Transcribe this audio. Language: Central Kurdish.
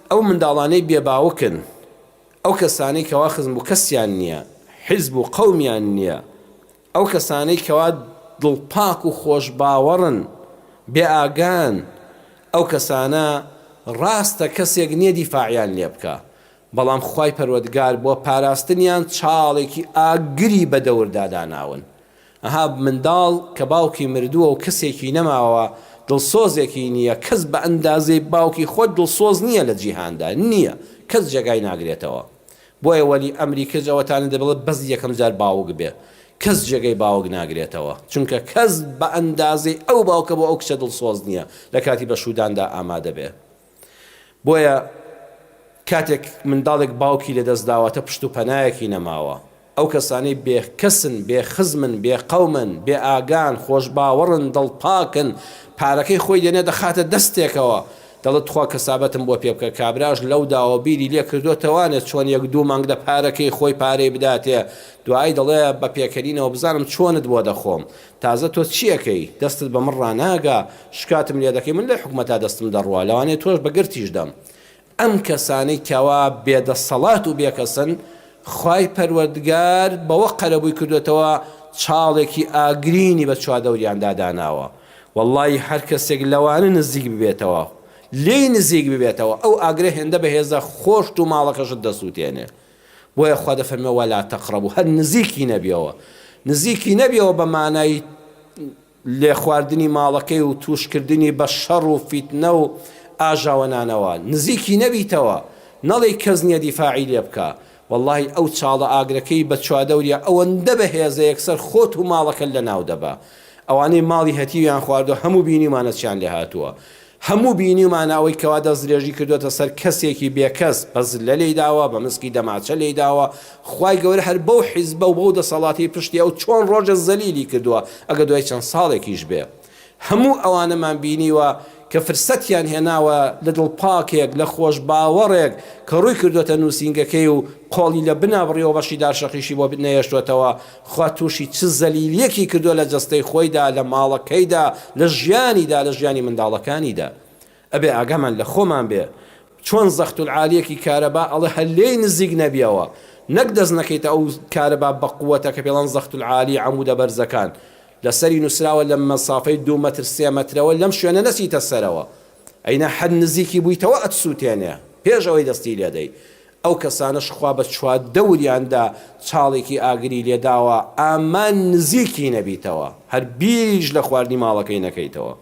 ئەو منداڵانەی بێباوکن، ئەو کەسانەی کەوا خزم و کەسیان نییە، حیزب و قەومیان نییە، ئەو کەسانەی کەوا دڵپاک و خۆش باوەڕن بێ ئاگان، ئەو کەسانە ڕاستە کەسێک نییە دیفاعیان لێ بکە، بەڵام خوای پەروەردگار بۆ پاراستنیان چاڵێکی ئاگری بەدەوردا داناون. ئەها منداڵ کە باوکی مردووە و کەسێکی نەماوە دڵسۆزێکی نییە، کەس بە ئەندازەی باوکی خۆت دڵسۆز نییە لە جیهاندا، نییە، کەس جێگای ناگرێتەوە. بۆیە وەلی ئەمری کەجەوەتانە دەبڵێت بەس یەکەم جار باوک بێ، کەس جێگەی باوک ناگرێتەوە، چونکە کەس بە ئەندازەی ئەو باوکە بۆ ئەو کچە دڵسۆز نییە لە کاتی بە شوداندا ئامادە بێ. بۆیە کاتێک منداڵێک باوکی لەدەستداوەتە پشت و پەنایەکی نەماوە، ئەو کەسانەی بێکەسن، بێخزمن، بێقەومن، بێ ئاگان، خۆش باوەڕن، دڵپاکن، پارەکەی خۆی دێنێ دەخاتە دەستێکەوە، دەڵێت خوا کەسابەتم بۆ پێ بکە، کابراژ لەو داوە بیری لێ کردوتەوانێت چۆن یەک دوو مانگ لە پارەکەی خۆی پارەی بداتێ، دوایی دەڵێ بە پێکەرینەوە بزانم چۆنت بۆ دەخۆم، تازە تۆ چیەکەی، دەستت بە من ڕناگا، شکاتم لێ دەکەی، من لە حکومەتا دەستم دەڕوا، لەوانێت تۆش بەگرتیش دەم. ئەم کەسانەی کەوا بێدەسەڵات و بێکەسن، خوای پەروەردگار بەوە قەرەبووی کردوێتەوە چاڵێکی ئاگرینی بە چوادەوریاندا داناوە. وەڵڵی هەر کەسێک لەوانە نزیک ببێتەوە، لێی نزیک ببێتەوە، ئەو ئاگرە هێندە بەهێزە خۆشت و ماڵەکەشت دەسووتێنێ. بۆیە خوا دەفەرمێ وەلا تەقرەبوو، هەر نزیکی نەبیەوە، نزیکی نەبیەوە بە مانای لێ خواردنی ماڵەکەی و توشکردنی بە شەڕ و فیتنە و ئاژاوەنانەوە، نزیکی نەبیتەوە، نەڵێ کەس نییە دیفاعی لێ بکە. واللهی ئەو چاڵە ئاگرەکەی بە چوادەوریە ئەوەندە بەهێزە یەکسەر خۆت و ماڵەکە لە ناو دەبا. ئەوانەی ماڵی هەتیویان خواردو هەموو بینیمانەچیان لێ هاتووە، هەموو بینیمانەوەی کەوا دەستدرێژی کردوێتە سەر کەسێکی بێکەس، بەز لە لێی داوە، بە مسکی دەماچە لێی داوە. خوای گەورە هەر بەو حیزبە و بەو دەسەڵاتی پشتی ئەو چۆن ڕۆژە زەلیلی کردووە، ئەگە دوای چەند ساڵێکیش بێ. هەموو ئەوانەمان بینیوە کە فرسەتیان هێناوە لە دڵپاکێک، لە خۆش باوەڕێک کە ڕووی کردوێتە نووسینگەکەی و قۆڵی لە بنابڕیەوە بەشی دارشەقیشی بۆ نەهێشتوێتەوە، خوا تووشی چ زەلیلیەکی کردووە لە جەستەی خۆیدا، لە ماڵەکەیدا، لە ژیانیدا، لە ژیانی منداڵەکانیدا. ئەبێ ئاگامان لە خۆمان بێ، چۆن زەخت العالیەکی کارەبا ئەڵێ هەر لێی نزیک نەبیەوە، نەک دەست نەکەیتە ئەو کارەبا بە قووەتە کە پێڵەن زەخت العالی عەمودە بەرزەکان لەسەری نووسراوە لە مەسافەی 2 مەتر 3 مەترەوە لەم شوێنە نەچیتە سەرەوە، ئەینە حەد نزیکی بوویتەوە ئەتسووتێنێ پێش ئەوەی دەستی لێدەی. ئەو کەسانش خوا بە چوادەوریاندا چاڵێکی ئاگری لێداوە، ئامان نزیکی نەبیتەوە، هەر بیش لە خواردنی ماڵەکەی نەکەیتەوە.